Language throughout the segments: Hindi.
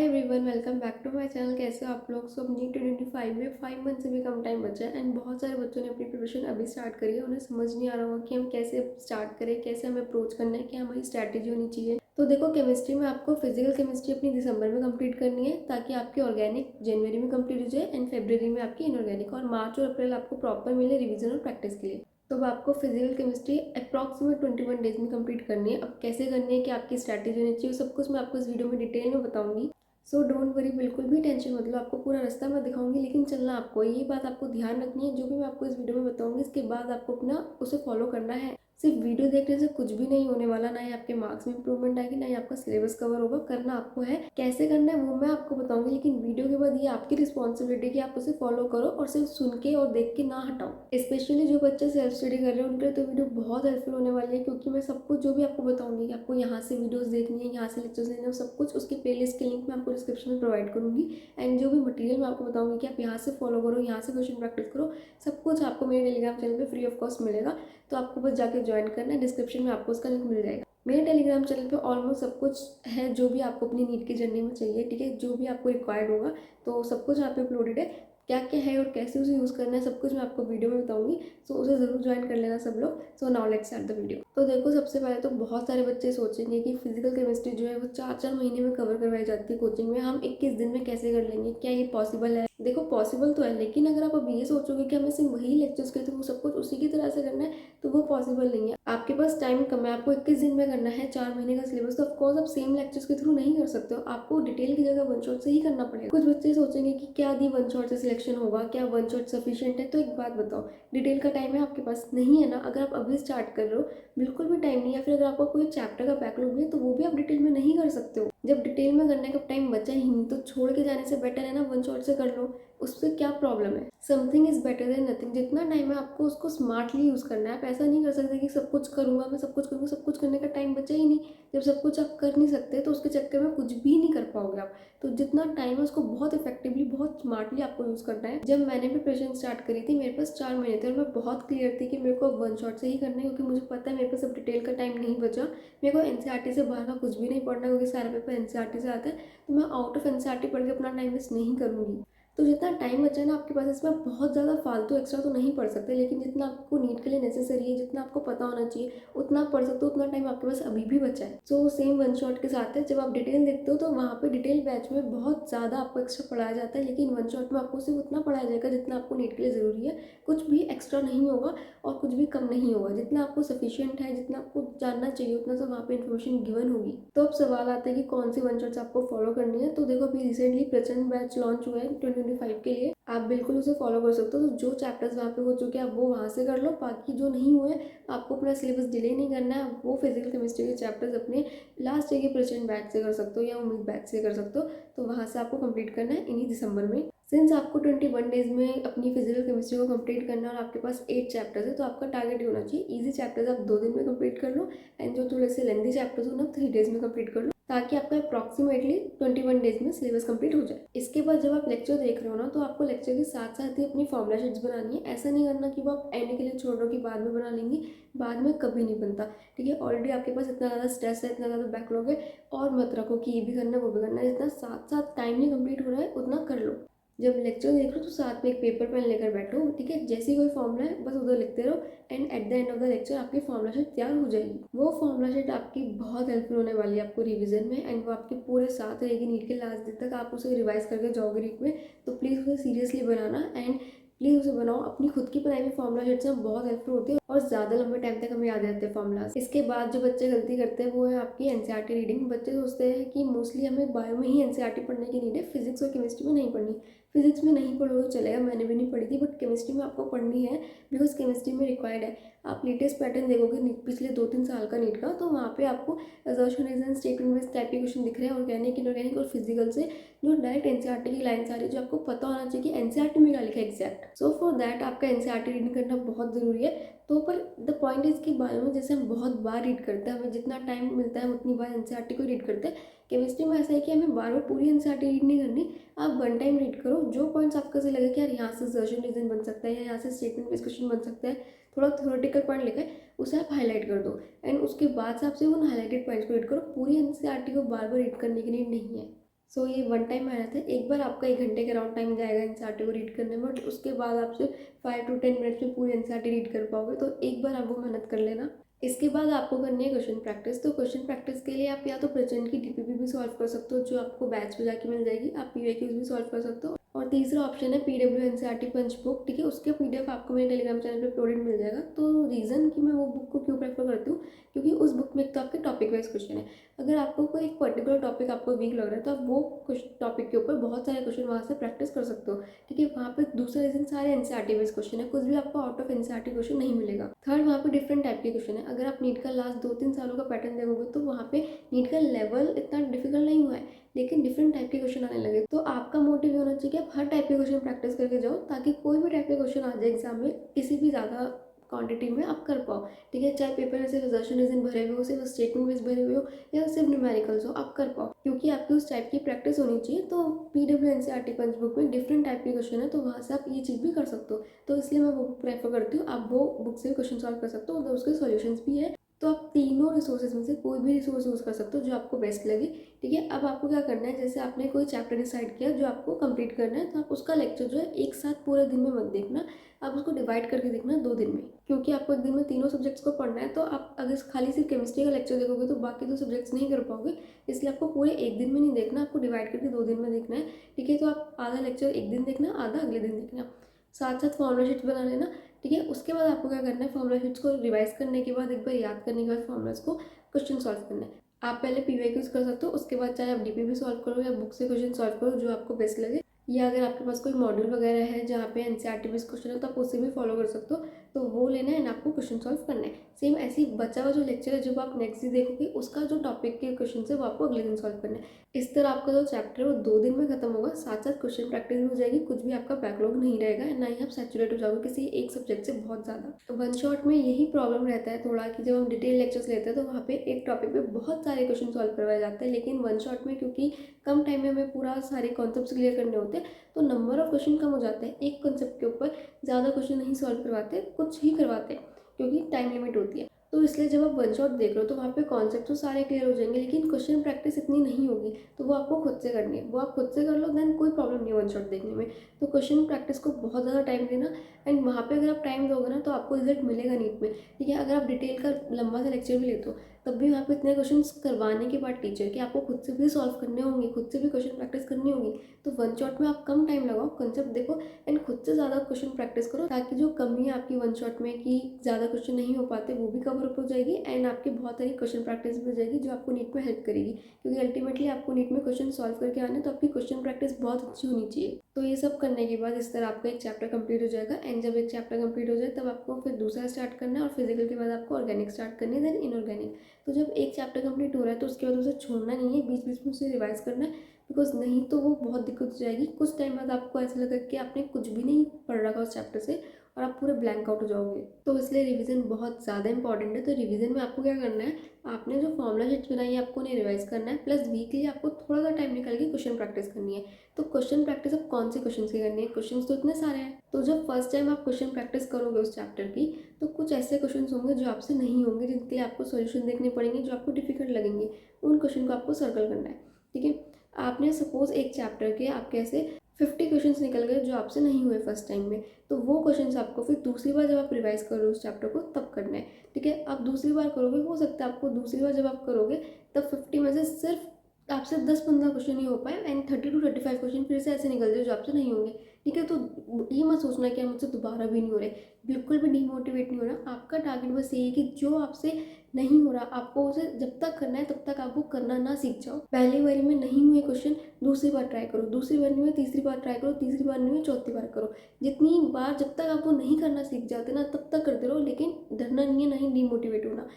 Everyone, welcome back to my channel. कैसे हो आप लोग? सब नीट 2025 में 5 मंथ से भी कम टाइम बचा है एंड बहुत सारे बच्चों ने अपनी प्रिपरेशन अभी स्टार्ट करी है। उन्हें समझ नहीं आ रहा होगा कि हम कैसे स्टार्ट करें, कैसे हमें अप्रोच करना है, क्या हमारी स्ट्रैटेजी होनी चाहिए। तो देखो, केमिस्ट्री में आपको फिजिकल केमिस्ट्री अपनी दिसंबर में कंप्लीट करनी है ताकि आपकी ऑर्गेनिक जनवरी में कंप्लीट हो जाए एंड फरवरी में आपकी इनऑर्गेनिक, और मार्च और अप्रैल आपको प्रॉपर मिले रिविजन और प्रैक्टिस के लिए। तो अब आपको फिजिकल केमिस्ट्री अप्रॉक्सीमेट 21 डेज में कंप्लीट करनी है। अब कैसे करनी है, कि आपकी स्ट्रैटेजी होनी चाहिए, सब कुछ मैं आपको इस वीडियो में डिटेल में बताऊंगी। सो डोंट वरी, बिल्कुल भी टेंशन मत लो। आपको पूरा रास्ता मैं दिखाऊंगी, लेकिन चलना आपको, ये बात आपको ध्यान रखनी है। जो भी मैं आपको इस वीडियो में बताऊंगी, इसके बाद आपको अपना उसे फॉलो करना है। सिर्फ वीडियो देखने से कुछ भी नहीं होने वाला, ना ही आपके मार्क्स में इंप्रूवमेंट आएगी, ना ही आपका सिलेबस कवर होगा। करना आपको है, कैसे करना है वो मैं आपको बताऊंगी, लेकिन वीडियो के बाद ये आपकी रिस्पॉन्सिबिलिटी कि आप उसे फॉलो करो और सिर्फ सुन के और देख के ना हटाओ। स्पेशली जो बच्चे सेल्फ स्टडी कर रहे हैं उनके लिए तो वीडियो बहुत हेल्पफुल होने वाली है, क्योंकि मैं सब कुछ जो भी आपको बताऊंगी कि आपको यहाँ से वीडियोस देखनी है, यहाँ से लेक्चर्स लेने हैं, सब कुछ उसके प्लेलिस्ट के लिंक मैं आपको डिस्क्रिप्शन में प्रोवाइड करूंगी। एंड जो भी मटेरियल मैं आपको बताऊंगी कि आप यहाँ से फॉलो करो, यहाँ से क्वेश्चन प्रैक्टिस करो, सब कुछ आपको मेरे टेलीग्राम चैनल पे फ्री ऑफ कॉस्ट मिलेगा। तो आपको बस जाके ज्वाइन करना है, डिस्क्रिप्शन में आपको उसका लिंक मिल जाएगा। मेरे टेलीग्राम चैनल पे ऑलमोस्ट सब कुछ है जो भी आपको अपनी नीट की जर्नी में चाहिए, ठीक है, जो भी आपको रिक्वायर्ड होगा तो सब कुछ यहाँ पे अपलोडेड है। क्या क्या है और कैसे उसे यूज़ करना है, सब कुछ मैं आपको वीडियो में बताऊंगी। सो उसे ज़रूर ज्वाइन कर लेना सब लोग। So now let's start the video. तो देखो, सबसे पहले तो बहुत सारे बच्चे सोचेंगे कि फिजिकल केमिस्ट्री जो है वो 4-4 महीने में कवर करवाई जाती है कोचिंग में, हम 21 दिन में कैसे कर लेंगे, क्या ये पॉसिबल है? देखो, पॉसिबल तो है, लेकिन अगर आप अब ये सोचोगे कि हमें सिर्फ वही लेक्चर्स के थ्रू सब कुछ उसी की तरह से करना है, तो वो पॉसिबल नहीं है। आपके पास टाइम कम है, आपको 21 दिन में करना है 4 महीने का सिलेबस, तो ऑफकोर्स आप सेम लेक्चर्स के थ्रू नहीं कर सकते हो। आपको डिटेल की जगह वन शॉट से ही करना पड़ेगा। कुछ बच्चे सोचेंगे कि क्या दी वन शॉट से सिलेक्शन होगा, क्या वन शॉट सफिशिएंट है? तो एक बात बताओ, डिटेल का टाइम है आपके पास? नहीं है ना। अगर आप अभी स्टार्ट कर रहे हो, बिल्कुल भी टाइम नहीं है, फिर अगर आपको कोई चैप्टर का बैकलॉग भी है तो वो भी आप डिटेल में नहीं कर सकते हो। जब डिटेल में करने का टाइम बचा ही नहीं, तो छोड़ के जाने से बेटर है ना वन शॉट से कर लो। उससे क्या प्रॉब्लम है? Something is better than nothing. जितना टाइम है आपको उसको स्मार्टली यूज करना है। आप ऐसा नहीं कर सकते कि सब कुछ करूंगा मैं, सब कुछ करूंगा, सब कुछ करने का टाइम बचा ही नहीं। जब सब कुछ आप कर नहीं सकते तो उसके चक्कर में कुछ भी नहीं कर पाओगे आप। तो जितना टाइम है उसको बहुत इफेक्टिवली, बहुत स्मार्टली आपको यूज करना है। जब मैंने प्रिपरेशन स्टार्ट करी थी, मेरे पास 4 महीने थे और मैं बहुत क्लियर थी कि मेरे को अब वन शॉट से ही करना है, क्योंकि मुझे पता है मेरे पास अब डिटेल का टाइम नहीं बचा। मेरे को एनसीईआरटी से बाहर का कुछ भी नहीं पढ़ना, क्योंकि सारा पेपर एनसीईआरटी से आता है। तो मैं आउट ऑफ एनसीईआरटी पढ़ के अपना टाइम वेस्ट नहीं करूंगी। तो जितना टाइम बचा है ना आपके पास, इसमें बहुत ज़्यादा फालतू एक्स्ट्रा तो नहीं पढ़ सकते, लेकिन जितना आपको नीट के लिए नेसेसरी है, जितना आपको पता होना चाहिए उतना आप पढ़ सकते हो। उतना टाइम आपके पास अभी भी बचा है। सो सेम वन शॉट के साथ है, जब आप डिटेल देखते हो तो वहाँ पे डिटेल बैच में बहुत ज़्यादा आपको एक्स्ट्रा पढ़ाया जाता है, लेकिन वन शॉट में आपको सिर्फ उतना पढ़ाया जाएगा जितना आपको नीट के लिए ज़रूरी है। कुछ भी एक्स्ट्रा नहीं होगा और कुछ भी कम नहीं होगा। जितना आपको सफिशियंट है, जितना आपको जानना चाहिए, उतना सब वहाँ पे इन्फॉर्मेशन गिवन होगी। तो अब सवाल आता है कि कौन सी वन शॉट्स आपको फॉलो करनी है। तो देखो, अभी रिसेंटली प्रचंड बैच लॉन्च हुआ है 2025 के लिए, आप बिल्कुल उसे फॉलो कर सकते हो। तो जो चैप्टर्स वहाँ पे हो चुके हैं आप वो वहाँ से कर लो। बाकी जो नहीं हुए, आपको अपना सिलेबस डिले नहीं करना है, वो फिजिकल केमिस्ट्री के चैप्टर्स अपने लास्ट ईयर के प्रचंड बैच से कर सकते हो या उम्मीद बैच से कर सकते हो। तो वहाँ से आपको कंप्लीट करना है इन्हीं दिसंबर में। सिंस आपको 21 डेज में अपनी फिजिकल केमिस्ट्री को कंप्लीट करना है और आपके पास 8 चैप्टर्स है, तो आपका टारगेट ये होना चाहिए इजी चैप्टर्स आप 2 दिन में कंप्लीट कर लो, एंड जो थोड़े से लेंथी चैप्टर्स हो ना 3 डेज में कंप्लीट कर लो, ताकि आपका अप्रॉक्सीमेटली 21 डेज में सिलेबस कंप्लीट हो जाए। इसके बाद जब आप लेक्चर देख रहे हो ना, तो आपको लेक्चर के साथ साथ ही अपनी फॉर्मुला शीट्स बनानी है। ऐसा नहीं करना कि वो आप एंड के लिए छोड़ रहे हो कि बाद में बना लेंगी, बाद में कभी नहीं बनता, ठीक है। ऑलरेडी आपके पास इतना ज़्यादा स्ट्रेस है, इतना ज़्यादा बैकलॉग है, और मत रखो कि ये भी करना है वो भी करना है। जितना साथ साथ टाइमली कंप्लीट हो रहा है उतना कर लो। जब लेक्चर देख लो तो साथ में एक पेपर पेन लेकर बैठो, ठीक है। जैसे ही कोई फॉर्मूला है बस उधर लिखते रहो, and at the end of the lecture आपकी फॉर्मूला शीट तैयार हो जाएगी। वो फॉर्मूला शीट आपकी बहुत हेल्पफुल होने वाली है आपको रिवीजन में, एंड वो आपके पूरे साथ रहेगी नीट के लास्ट दिन तक। आप उसे रिवाइज करके जाओगे नीट में, तो प्लीज़ उसे सीरियसली बनाना, एंड प्लीज़ उसे बनाओ। अपनी खुद की पढ़ाई में फॉर्मूला शीट से बहुत हेल्पफुल होती है और ज़्यादा लंबे टाइम तक हमें याद रहते हैं फॉर्मूलाज। इसके बाद जो बच्चे गलती करते हैं वो है आपकी एनसीईआरटी रीडिंग। बच्चे सोचते हैं कि मोस्टली हमें बायो में ही एनसीईआरटी पढ़ने की नीड है, फिजिक्स और केमिस्ट्री में नहीं पढ़नी। फिजिक्स में नहीं पढ़ोगे चलेगा, मैंने भी नहीं पढ़ी थी, बट केमिस्ट्री में आपको पढ़नी है, बिकॉज केमिस्ट्री में रिक्वायर्ड है। आप लेटेस्ट पैटर्न देखोगे पिछले 2-3 साल का नीट का, तो वहाँ पे आपको assertion reason statement based type के क्वेश्चन दिख रहे हैं, ऑर्गेनिक इनऑर्गेनिक और फिजिकल से, जो डायरेक्ट एनसीईआरटी की लाइन आ रही है, जो आपको पता होना चाहिए कि एनसीईआरटी में क्या लिखा है एग्जैक्ट। सो फॉर दैट आपका एनसीईआरटी रीडिंग करना बहुत ज़रूरी है। तो पर द पॉइंट इज कि बायो में जैसे हम बहुत बार रीड करते हैं, हमें जितना टाइम मिलता है उतनी बार एनसीईआरटी को रीड करते हैं। केमिस्ट्री में ऐसा है कि हमें बार बार पूरी एनसीईआरटी रीड नहीं करनी। आप वन टाइम रीड करो, जो पॉइंट्स आपको से लगे कि यार यहाँ से असर्शन रीजन बन सकता है या यहाँ से स्टेटमेंट बेस्ड क्वेश्चन बन सकता है, थोड़ा थ्योरेटिकल पॉइंट लिखा है, उसे आप हाईलाइट कर दो, एंड उसके बाद से आप सिर्फ उन हाईलाइटेड पॉइंट्स को रीड करो। पूरी एनसीईआरटी को बार बार रीड करने की नीड नहीं है। सो ये वन टाइम मेहनत है। एक बार आपका 1 घंटे के अराउंड टाइम जाएगा एनसीईआरटी को रीड करने में, बट उसके बाद आप सिर्फ 5 to 10 मिनट्स में पूरी एनसीईआरटी रीड कर पाओगे। तो एक बार आप वो मेहनत कर लेना। इसके बाद आपको करनी है क्वेश्चन प्रैक्टिस। तो क्वेश्चन प्रैक्टिस के लिए आप या तो प्रेजेंट की डीपीपी भी सॉल्व कर सकते हो, जो आपको बैच पे जाके मिल जाएगी। आप पीवाईक्यूज भी सॉल्व कर सकते हो। और तीसरा ऑप्शन है पीडब्ल्यू एनसीईआरटी पंच बुक, ठीक है। उसके पीडीएफ आपको मेरे टेलीग्राम चैनल पे अपलोडेड मिल जाएगा। तो रीज़न कि मैं वो बुक को क्यों प्रेफर करती हूँ, क्योंकि उस बुक में एक तो आपके टॉपिक वाइज क्वेश्चन है। अगर आपको कोई एक पर्टिकुलर टॉपिक आपको वीक लग रहा है तो आप वो टॉपिक के ऊपर बहुत सारे क्वेश्चन वहाँ से प्रैक्टिस कर सकते हो, ठीक है। वहाँ पे दूसरा रीजन सारे एनसीईआरटी बेस्ड क्वेश्चन है, कुछ भी आपको आउट ऑफ एनसीईआरटी क्वेश्चन नहीं मिलेगा। थर्ड, वहाँ पे डिफरेंट टाइप के क्वेश्चन है। अगर आप नीट का लास्ट 2-3 सालों का पैटर्न देखोगे तो वहाँ पे नीट का लेवल इतना डिफिकल्ट नहीं हुआ है, लेकिन डिफरेंट टाइप के क्वेश्चन आने लगे। तो आपका मोटिव ये होना चाहिए कि आप हर टाइप के क्वेश्चन प्रैक्टिस करके जाओ, ताकि कोई भी टाइप के क्वेश्चन आ जाए एग्जाम में किसी भी ज़्यादा क्वांटिटी में आप कर पाओ, ठीक है। चाहे पेपर में सिर्फ एजर्शन रीजन भरे हुए हो, सिर्फ स्टेटमेंट बेस भरे हुए हो, या सिर्फ न्यूमेरिकल्स हो, आप कर पाओ, क्योंकि आपकी उस टाइप की प्रैक्टिस होनी चाहिए। तो पीडब्ल्यू एनसीईआरटी पंच बुक में डिफरेंट टाइप के क्वेश्चन है, तो वहाँ से आप ये चीज़ भी कर सकते हो। तो इसलिए मैं वो बुक प्रेफर करती हूँ। आप वो बुक से भी क्वेश्चन सॉल्व कर सकते हो, उधर उसके सॉल्यूशंस भी है। तो आप तीनों रिसोर्सेज में से कोई भी रिसोर्स यूज़ कर सकते हो जो आपको बेस्ट लगे, ठीक है। अब आपको क्या करना है, जैसे आपने कोई चैप्टर डिसाइड किया जो आपको कंप्लीट करना है, तो आप उसका लेक्चर जो है एक साथ पूरे दिन में मत देखना, आप उसको डिवाइड करके देखना 2 दिन में, क्योंकि आपको एक दिन में तीनों सब्जेक्ट्स को पढ़ना है। तो आप अगर खाली सिर्फ केमिस्ट्री का लेक्चर देखोगे तो बाकी 2 सब्जेक्ट्स नहीं कर पाओगे। इसलिए आपको पूरे एक दिन में नहीं देखना, आपको डिवाइड करके 2 दिन में देखना है, ठीक है। तो आप आधा लेक्चर एक दिन देखना, आधा अगले दिन देखना। साथ साथ फॉर्मूला शीट्स बना लेना, ठीक है। उसके बाद आपको क्या करना है, फॉर्मूला शीट्स को रिवाइज करने के बाद, एक बार याद करने के बाद फॉर्मूलाज को क्वेश्चन सॉल्व करना है। आप पहले पीवाईक्यूज कर सकते हो, उसके बाद चाहे आप डीपीपी सॉल्व करो या बुक से क्वेश्चन सॉल्व करो, जो आपको बेस्ट लगे। या अगर आपके पास कोई मॉड्यूल वगैरह है जहाँ पे एनसीईआरटी बेस्ड क्वेश्चन है तो आप उसे भी फॉलो कर सकते हो। तो वो लेना है एंड आपको क्वेश्चन सॉल्व करना है। सेम ऐसे ही बचा हुआ जो लेक्चर है, जब आप नेक्स्ट डे देखोगे उसका जो टॉपिक के क्वेश्चन है वो आपको अगले दिन सॉल्व करना है। इस तरह आपका जो चैप्टर है वो 2 दिन में खत्म होगा। साथ साथ क्वेश्चन प्रैक्टिस भी हो जाएगी, कुछ भी आपका बैकलॉग नहीं रहेगा, ना ही आप सैचुरेट हो जाओगे किसी एक सब्जेक्ट से बहुत ज़्यादा। तो वन शॉट में यही प्रॉब्लम रहता है थोड़ा, कि जब हम डिटेल लेक्चर्स लेते हैं तो वहाँ पे एक टॉपिक पे बहुत सारे क्वेश्चन सॉल्व करवाए जाते हैं, लेकिन वन शॉट में क्योंकि कम टाइम में हमें पूरा सारे कॉन्सेप्ट्स क्लियर करने होते हैं, तो नंबर ऑफ क्वेश्चन कम हो जाते हैं। एक कॉन्सेप्ट के ऊपर ज़्यादा क्वेश्चन नहीं सॉल्व करवाते, कुछ ही करवाते हैं, क्योंकि टाइम लिमिट होती है। तो इसलिए जब आप वन शॉट देख रहे हो तो वहाँ पे कॉन्सेप्ट तो सारे क्लियर हो जाएंगे, लेकिन क्वेश्चन प्रैक्टिस इतनी नहीं होगी, तो वो आपको खुद से करनी है। वो आप खुद से कर लो, देन कोई प्रॉब्लम नहीं है वन शॉट देखने में। तो क्वेश्चन प्रैक्टिस को बहुत ज़्यादा टाइम देना, एंड वहाँ पे अगर आप टाइम दोगे ना तो आपको रिजल्ट मिलेगा नीट में, ठीक है। अगर आप डिटेल का लंबा सा लेक्चर भी लेते हो तब भी वहाँ पे इतने क्वेश्चन करवाने के बाद टीचर कि आपको खुद से भी सॉल्व करने होंगे, खुद से भी क्वेश्चन प्रैक्टिस करनी होगी। तो वन शॉट में आप कम टाइम लगाओ, कंसेप्ट देखो एंड खुद से ज़्यादा क्वेश्चन प्रैक्टिस करो, ताकि जो कमी है आपकी वन शॉट में कि ज़्यादा क्वेश्चन नहीं हो पाते वो भी कवर अप हो जाएगी, एंड आपकी बहुत सारी क्वेश्चन प्रैक्टिस भी हो जाएगी जो आपको नीट में हेल्प करेगी, क्योंकि अल्टीमेटली आपको नीट में क्वेश्चन सॉल्व करके आना है, तो आपकी क्वेश्चन प्रैक्टिस बहुत अच्छी होनी चाहिए। तो ये सब करने के बाद इस तरह आपका एक चैप्टर कंप्लीट हो जाएगा, एंड जब एक चैप्टर कंप्लीट हो जाए तब आपको फिर दूसरा स्टार्ट करना है, और फिजिकल के बाद आपको ऑर्गेनिक स्टार्ट करनी है, देन इनऑर्गेनिक। तो जब एक चैप्टर कंप्लीट हो रहा है तो उसके बाद उसे छोड़ना नहीं है, बीच बीच में उसे रिवाइज करना है, बिकॉज नहीं तो वो बहुत दिक्कत हो जाएगी। कुछ टाइम बाद आपको ऐसा लगा कि आपने कुछ भी नहीं पढ़ रखा उस चैप्टर से, और आप पूरे ब्लैंक आउट हो जाओगे। तो इसलिए रिवीजन बहुत ज़्यादा इंपॉर्टेंट है। तो रिवीजन में आपको क्या करना है, आपने जो फॉर्मुला शीट्स बनाई है आपको उन्हें रिवाइज करना है, प्लस वीकली आपको थोड़ा सा टाइम निकाल के क्वेश्चन प्रैक्टिस करनी है। तो क्वेश्चन प्रैक्टिस अब कौन से क्वेश्चन की करनी है, क्वेश्चन तो इतने सारे हैं। तो जब फर्स्ट टाइम आप क्वेश्चन प्रैक्टिस करोगे उस चैप्टर की, तो कुछ ऐसे क्वेश्चन होंगे जो आपसे नहीं होंगे, जिनके लिए आपको सोल्यूशन देखने पड़ेंगे, जो आपको डिफिकल्ट लगेंगे। उन क्वेश्चन को आपको सर्कल करना है, ठीक है। आपने सपोज एक चैप्टर के आपके ऐसे 50 क्वेश्चंस निकल गए जो आपसे नहीं हुए फर्स्ट टाइम में, तो वो क्वेश्चंस आपको फिर दूसरी बार जब आप रिवाइज करो उस चैप्टर को तब करना है, ठीक है। आप दूसरी बार करोगे, हो सकता है आपको दूसरी बार जब आप करोगे तब 50 में से सिर्फ आपसे 10-15 क्वेश्चन ही हो पाए, एंड 30 to 35 क्वेश्चन फिर से ऐसे निकल जाए जो आपसे नहीं होंगे, ठीक है। तो ये मत सोचना कि मुझसे दोबारा भी नहीं हो रहे, बिल्कुल भी डीमोटिवेट नहीं होना। आपका टारगेट बस ये है कि जो आपसे नहीं हो रहा आपको उसे जब तक करना है तब तक आप वो करना ना सीख जाओ। पहली बारी में नहीं हुए क्वेश्चन दूसरी बार ट्राई करो, दूसरी बार नहीं हुए तीसरी बार ट्राई करो, तीसरी बार नहीं हुए चौथी बार करो। जितनी बार जब तक आप वो नहीं करना सीख जाते ना तब तक करते रहो, लेकिन डरना नहीं है, ना ही डीमोटिवेट होना।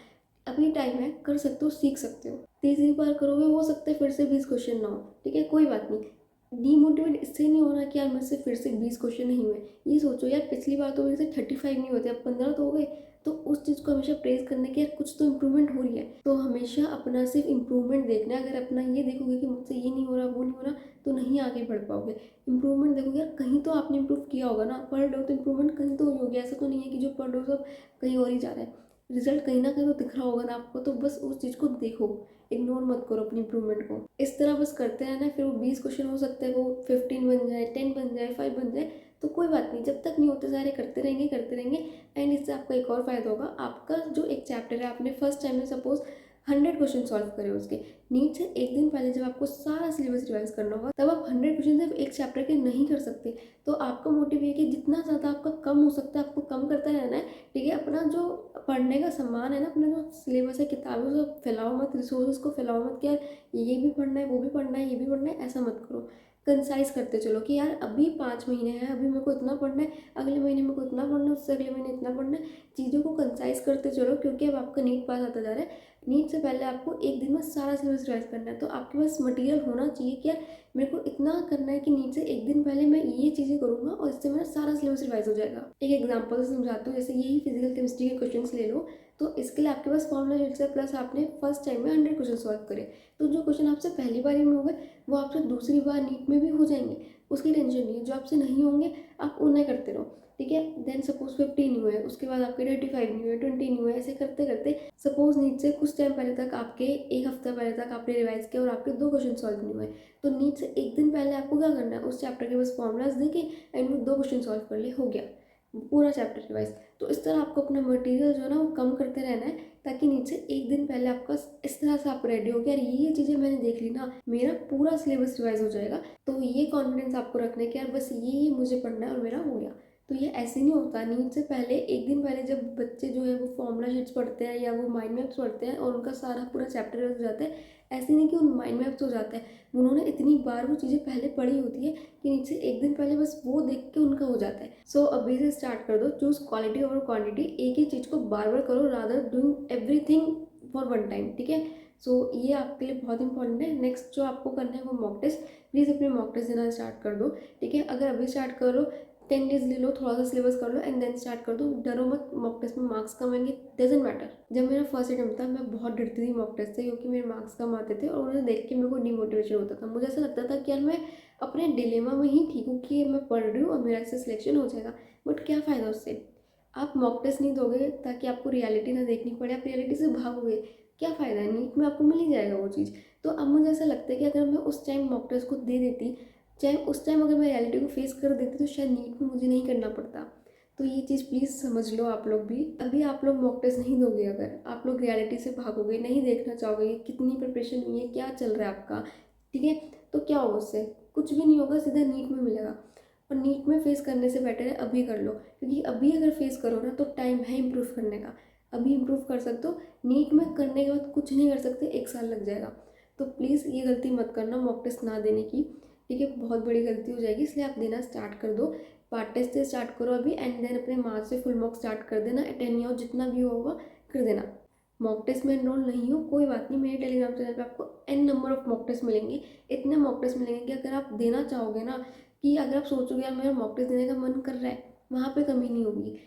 अभी टाइम है, कर सकते हो, सीख सकते हो। तीसरी बार करोगे हो सकता है फिर से 20 क्वेश्चन ना हो, ठीक है, कोई बात नहीं। डीमोटिवेट इससे नहीं होना कि यार मेरे से फिर से 20 क्वेश्चन नहीं हुए। ये सोचो यार पिछली बार तो मेरे से 35 नहीं होते, अब 15 तो हो गए। तो उस चीज़ को हमेशा प्रेज करने की यार कुछ तो इम्प्रूवमेंट हो रही है। तो हमेशा अपना सिर्फ इम्प्रूवमेंट देखना है। अगर अपना ये देखोगे कि मुझसे ये नहीं हो रहा वो नहीं हो रहा, तो नहीं आगे बढ़ पाओगे। इम्प्रूवमेंट देखोगे यार, कहीं तो आपने इम्प्रूव किया होगा ना, पढ़ लो तो इम्प्रूवमेंट कहीं तो हुई होगी। ऐसा तो नहीं है कि जो पढ़ लो सब कहीं और ही जा रहा है। रिजल्ट कहीं ना कहीं तो दिख रहा होगा ना आपको, तो बस उस चीज़ को देखो, इग्नोर मत करो अपनी इंप्रूवमेंट को। इस तरह बस करते रहना, फिर वो 20 क्वेश्चन हो सकते हैं वो 15 बन जाए, 10 बन जाए, 5 बन जाए, तो कोई बात नहीं, जब तक नहीं होते सारे करते रहेंगे करते रहेंगे। एंड इससे आपका एक और फायदा होगा, आपका जो एक चैप्टर है आपने फर्स्ट टाइम में सपोज 100 क्वेश्चन सॉल्व करे उसके, नीट से एक दिन पहले जब आपको सारा सिलेबस रिवाइज करना होगा, तब आप 100 क्वेश्चन सिर्फ एक चैप्टर के नहीं कर सकते। तो आपका मोटिव ये कि जितना ज़्यादा आपका कम हो सकता है आपको कम करता रहना है, ठीक है। अपना जो पढ़ने का सामान है ना, अपना जो सिलेबस है, किताबें को फैलाओ मत, रिसोर्सेज को फैलाओ मत कि यार ये भी पढ़ना है, वो भी पढ़ना है, ये भी पढ़ना है, ऐसा मत करो। कंसाइज करते चलो कि यार अभी 5 महीने हैं, अभी मेरे को इतना पढ़ना है, अगले महीने मेरे को इतना पढ़ना है, उससे अगले महीने इतना पढ़ना है। चीज़ों को कंसाइज करते चलो, क्योंकि अब आपका नीट पास आता जा रहा है। नीट से पहले आपको एक दिन में सारा सिलेबस रिवाइज करना है, तो आपके पास मटेरियल होना चाहिए कि यार मेरे को इतना करना है कि नीट से एक दिन पहले मैं ये चीज़ें करूँगा और इससे मेरा सारा सिलेबस रिवाइज हो जाएगा। एक एग्जांपल से समझाती हूँ, जैसे यही फिजिकल केमिस्ट्री के क्वेश्चंस ले लो, तो इसके लिए आपके पास फॉर्मूला शीट्स है, प्लस आपने फर्स्ट टाइम में 100 क्वेश्चन सॉल्व करे, तो जो क्वेश्चन आपसे पहली बार में हो गए वो आपसे दूसरी बार नीट में भी हो जाएंगे, उसकी टेंशन नहीं है। जो आपसे नहीं होंगे आप उन्हें करते रहो, ठीक है। देन सपोज 50 नहीं हुए, उसके बाद आपके 35 नहीं हुए, 20 नहीं हुए, ऐसे करते करते सपोज नीट से कुछ टाइम पहले तक आपके, एक हफ्ता पहले तक आपने रिवाइज किया और आपके 2 क्वेश्चन सॉल्व नहीं हुए, तो नीट से एक दिन पहले आपको क्या करना है, उस चैप्टर के बस फॉर्मूलाज देके एंड वो 2 क्वेश्चन सॉल्व कर ले, हो गया पूरा चैप्टर रिवाइज। तो इस तरह आपको अपना मटेरियल जो है ना वो कम करते रहना है, ताकि नीचे एक दिन पहले आपका इस तरह से आप रेडी हो कि यार ये चीज़ें मैंने देख ली ना, मेरा पूरा सिलेबस रिवाइज हो जाएगा। तो ये कॉन्फिडेंस आपको रखना है कि यार बस ये मुझे पढ़ना है और मेरा हो गया। तो ये ऐसे नहीं होता, नीट से पहले एक दिन पहले जब बच्चे जो है वो फॉर्मूला शीट्स पढ़ते हैं या वो माइंड मैप्स पढ़ते हैं और उनका सारा पूरा चैप्टर हो जाता है, ऐसे नहीं कि उन माइंड मैप्स हो जाता है, उन्होंने इतनी बार वो चीज़ें पहले पढ़ी होती है कि नीचे एक दिन पहले बस वो देख के उनका हो जाता है। सो अभी से स्टार्ट कर दो, चूज क्वालिटी ओवर क्वांटिटी, एक ही चीज़ को बार बार करो rather doing everything for one time, ठीक है। सो ये आपके लिए बहुत इंपॉर्टेंट है। नेक्स्ट जो आपको करना है वो मॉक टेस्ट, प्लीज़ अपने मॉक टेस्ट देना स्टार्ट कर दो, ठीक है। अगर अभी स्टार्ट करो 10 डेज ले लो, थोड़ा सा सिलेबस कर लो एंड देन स्टार्ट कर दो, डरो मत, मॉक टेस्ट में मार्क्स कम आएंगे, डजेंट मैटर। जब मेरा फर्स्ट अटेम्प्ट था मैं बहुत डरती थी मॉक टेस्ट से, क्योंकि मेरे मार्क्स कम आते थे और उन्हें देख के मेरे को डिमोटिवेशन होता था। मुझे ऐसा लगता था कि यार मैं अपने डिलेमा में ही ठीक हूँ कि मैं पढ़ रही हूँ और मेरा इससे सिलेक्शन हो जाएगा, बट क्या फ़ायदा उससे। आप मॉक टेस्ट नहीं दोगे ताकि आपको रियलिटी ना देखनी पड़े, आप रियलिटी से भागोगे, क्या फ़ायदा है, नीट में आपको मिल ही जाएगा वो चीज़। तो अब मुझे ऐसा लगता है कि अगर मैं उस टाइम मॉक टेस्ट को दे देती, चाहे उस टाइम अगर मैं रियलिटी को फेस कर देती, तो शायद नीट में मुझे नहीं करना पड़ता। तो ये चीज़ प्लीज़ समझ लो आप लोग भी। अभी आप लोग मॉक टेस्ट नहीं दोगे, अगर आप लोग रियलिटी से भागोगे, नहीं देखना चाहोगे कि कितनी प्रिपरेशन हुई है, क्या चल रहा है आपका, ठीक है, तो क्या होगा उससे, कुछ भी नहीं होगा, सीधा नीट में मिलेगा। और नीट में फेस करने से बेटर है अभी कर लो, क्योंकि अभी अगर फेस करो ना तो टाइम है इम्प्रूव करने का, अभी इम्प्रूव कर सकते हो। नीट में करने के बाद कुछ नहीं कर सकते, 1 साल लग जाएगा। तो प्लीज़ ये गलती मत करना मॉक टेस्ट ना देने की, ठीक है, बहुत बड़ी गलती हो जाएगी, इसलिए आप देना स्टार्ट कर दो। पार्ट टेस्ट से स्टार्ट करो अभी एंड देन अपने मार्क्स से फुल मार्क्स स्टार्ट कर देना, 10 या जितना भी होगा कर देना। मॉक टेस्ट में एनरोल नहीं हो कोई बात नहीं, मेरे टेलीग्राम चैनल पे आपको n number of mock test मिलेंगे, इतने मॉक टेस्ट मिलेंगे कि अगर आप देना चाहोगे ना, कि अगर आप सोचोगे यार मेरा मॉक टेस्ट देने का मन कर रहा है, वहाँ पे कमी नहीं होगी।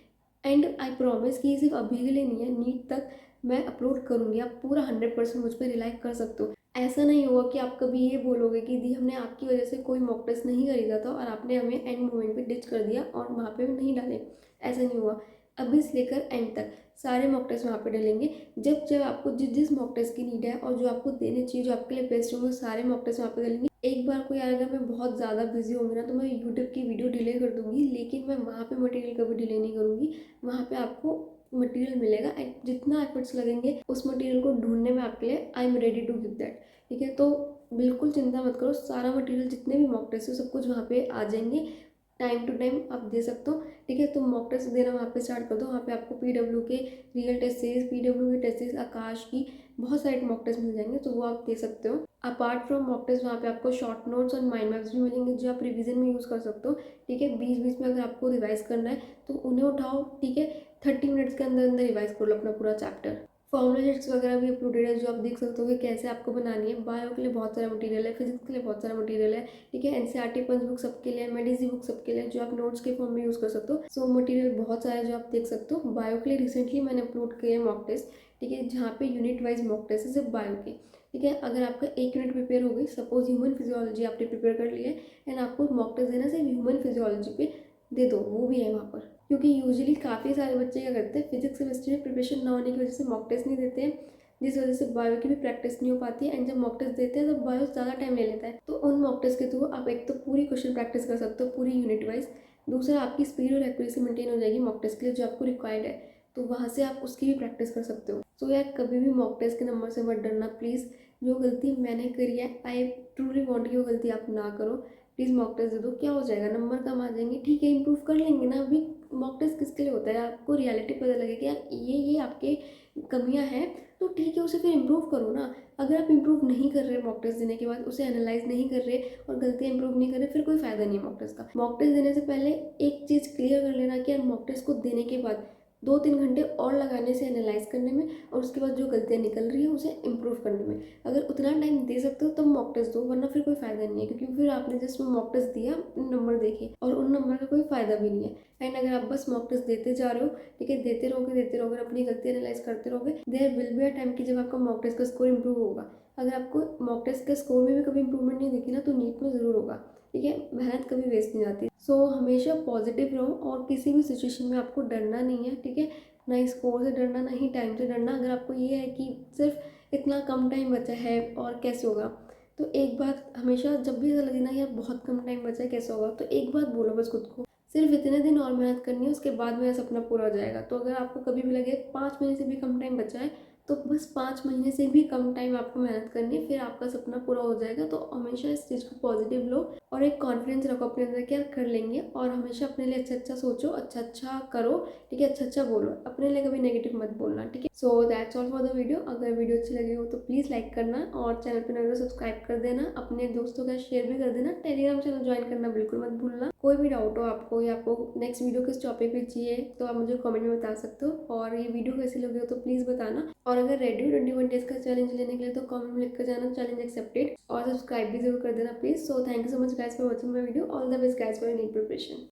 एंड आई प्रॉमिस कि ये सिर्फ अभी के लिए नहीं है, नीट तक मैं अपलोड करूँगी, आप पूरा 100% मुझ पर रिलाई कर सकते हो। ऐसा नहीं होगा कि आप कभी ये बोलोगे कि दी हमने आपकी वजह से कोई मॉक टेस्ट नहीं खरीदा था और आपने हमें एंड मोमेंट पे डिच कर दिया और वहाँ पे नहीं डाले, ऐसा नहीं हुआ। अभी से लेकर एंड तक सारे मॉक टेस्ट वहाँ पे डलेंगे, जब जब आपको जिस जिस मॉक टेस्ट की नीड है और जो आपको देने चाहिए, जो आपके लिए बेस्ट होंगे, सारे मॉक टेस्ट वहाँ पे डलेंगे। एक बार को यार अगर मैं बहुत ज़्यादा बिजी होंगी ना तो मैं यूट्यूब की वीडियो डिले कर दूँगी, लेकिन मैं वहाँ पे मटेरियल कभी डिले नहीं करूँगी, वहाँ पे आपको मटेरियल मिलेगा एंड जितना एफर्ट्स लगेंगे उस मटेरियल को ढूंढने में आपके लिए, I am ready to give that, ठीक है। तो बिल्कुल चिंता मत करो, सारा मटेरियल जितने भी मॉक टेस्ट है सब कुछ वहाँ पे आ जाएंगे, टाइम टू टाइम आप दे सकते हो, ठीक है। तो मॉक टेस्ट देना वहाँ पे स्टार्ट कर दो, वहाँ पे आपको पीडब्ल्यू के रियल टेस्ट सीरीज, पीडब्ल्यू के टेस्ट सीरीज, आकाश की बहुत सारे मॉक टेस्ट मिल जाएंगे, तो वो आप दे सकते हो। अपार्ट फ्रॉम मॉक टेस्ट वहाँ पे आपको शॉर्ट नोट्स और माइंड मैप्स भी मिलेंगे जो आप रिवीजन में यूज़ कर सकते हो, ठीक है। बीच बीच में अगर आपको रिवाइज करना है तो उन्हें उठाओ, ठीक है, 30 मिनट्स के अंदर अंदर रिवाइज कर लो अपना पूरा चैप्टर। फॉर्मूला शीट्स वगैरह भी अपलोडेड है जो आप देख सकते हो कि कैसे आपको बनानी है। बायो के लिए बहुत सारा मटेरियल है, फिजिक्स के लिए बहुत सारा मटेरियल है, ठीक है। एनसीईआरटी पंच बुक सबके लिए, मेडिसी बुक सबके लिए, जो आप नोट्स के फॉर्म में यूज़ कर सकते हो। सो मटेरियल बहुत सारा है जो आप देख सकते हो। बायो के लिए रिसेंटली मैंने अपलोड किए हैं मॉक टेस्ट, ठीक है, जहाँ पे यूनिट वाइज मॉक टेस्ट है सिर्फ बायो के, ठीक है। अगर आपका एक यूनिट प्रिपेयर हो गई, सपोज ह्यूमन फिजियोलॉजी आपने प्रिपेयर कर लिया है एंड आपको मॉक टेस्ट देना सिर्फ ह्यूमन फिजियोलॉजी पे, दे दो, वो भी है वहाँ पर, क्योंकि यूजुअली काफ़ी सारे बच्चे क्या करते हैं, फिजिक्स केमिस्ट्री में प्रिपरेशन ना होने की वजह से मॉक टेस्ट नहीं देते हैं, जिस वजह से बायो की भी प्रैक्टिस नहीं हो पाती है। एंड जब मॉक टेस्ट देते हैं तो बायो ज़्यादा टाइम ले लेता है। तो उन मॉक टेस्ट के थ्रू आप एक तो पूरी क्वेश्चन प्रैक्टिस कर सकते हो पूरी यूनिट वाइज, दूसरा आपकी स्पीड और एक्यूरेसी मेंटेन हो जाएगी मॉक टेस्ट के लिए जो आपको रिक्वायर्ड है, तो वहाँ से आप उसकी भी प्रैक्टिस कर सकते हो। सो यार कभी भी मॉक टेस्ट के नंबर से मत डरना प्लीज़। जो गलती मैंने करी है, आई ट्रूली वांट कि वो गलती आप ना करो। प्लीज़ मॉक टेस्ट दे दो, क्या हो जाएगा, नंबर कम आ जाएंगे, ठीक है, इंप्रूव कर लेंगे ना। अभी मॉक टेस्ट किसके लिए होता है, आपको रियलिटी पता लगे कि यार ये आपके कमियां हैं, तो ठीक है उसे फिर इम्प्रूव करो ना। अगर आप इम्प्रूव नहीं कर रहे मॉक टेस्ट देने के बाद, उसे एनालाइज नहीं कर रहे और गलतियां इम्प्रूव नहीं कर रहे, फिर कोई फायदा नहीं है मॉक टेस्ट का। मॉक टेस्ट देने से पहले एक चीज़ क्लियर कर लेना कि यार मॉक टेस्ट को देने के बाद 2-3 घंटे और लगाने से एनालाइज करने में, और उसके बाद जो गलतियाँ निकल रही है उसे इम्प्रूव करने में। अगर उतना टाइम दे सकते हो तब मॉक टेस्ट दो, वरना फिर कोई फ़ायदा नहीं है, क्योंकि फिर आपने जस्ट वो मॉक टेस्ट दिया, नंबर देखे, और उन नंबर का कोई फ़ायदा भी नहीं है। एंड अगर आप बस मॉक टेस्ट देते जा रहे हो, ठीक है, देते रहोगे, अपनी गलती एनालाइज करते रहोगे, there will be a time कि जब आपका मॉक टेस्ट का स्कोर इंप्रूव होगा। अगर आपको मॉक टेस्ट के स्कोर में भी कभी इंप्रूवमेंट नहीं दिखी ना, तो नीट में ज़रूर होगा। ठीक है, मेहनत कभी वेस्ट नहीं जाती। सो हमेशा पॉजिटिव रहो और किसी भी सिचुएशन में आपको डरना नहीं है। ठीक है, ना ही स्कोर से डरना, ना ही टाइम से डरना। अगर आपको ये है कि सिर्फ इतना कम टाइम बचा है और कैसे होगा, तो एक बात हमेशा, जब भी ऐसा लगे ना यार बहुत कम टाइम बचा है कैसे होगा, तो एक बात बोलो बस खुद को, सिर्फ इतने दिन और मेहनत करनी है, उसके बाद मेरा सपना पूरा हो जाएगा। तो अगर आपको कभी भी लगे 5 महीने से भी कम टाइम बचा है, तो बस 5 महीने से भी कम टाइम आपको मेहनत करनी है, फिर आपका सपना पूरा हो जाएगा। तो हमेशा इस चीज़ को पॉजिटिव लो और एक कॉन्फिडेंस रखो अपने अंदर कि यार कर लेंगे, और हमेशा अपने लिए अच्छा अच्छा सोचो, अच्छा अच्छा करो। ठीक है, अच्छा अच्छा बोलो, अपने लिए कभी नेगेटिव मत बोलना। ठीक है, so that's all for the video. अगर वीडियो अच्छी लगी हो तो प्लीज़ लाइक करना, और चैनल पर नए हो तो सब्सक्राइब कर देना, अपने दोस्तों का शेयर भी कर देना, टेलीग्राम चैनल ज्वाइन करना बिल्कुल मत भूलना। कोई भी डाउट हो आपको, या आपको नेक्स्ट वीडियो किस टॉपिक पे चाहिए, तो आप मुझे कमेंट में बता सकते हो। और ये वीडियो कैसी लगी हो तो प्लीज़ बताना, और अगर रेडी हो 21 डेज का चैलेंज लेने के लिए तो कमेंट में लिख कर जाना चैलेंज एक्सेप्टेड, और सब्सक्राइब भी जरूर कर देना please. So thank you so much guys for watching my video. All the best guys for NEET preparation.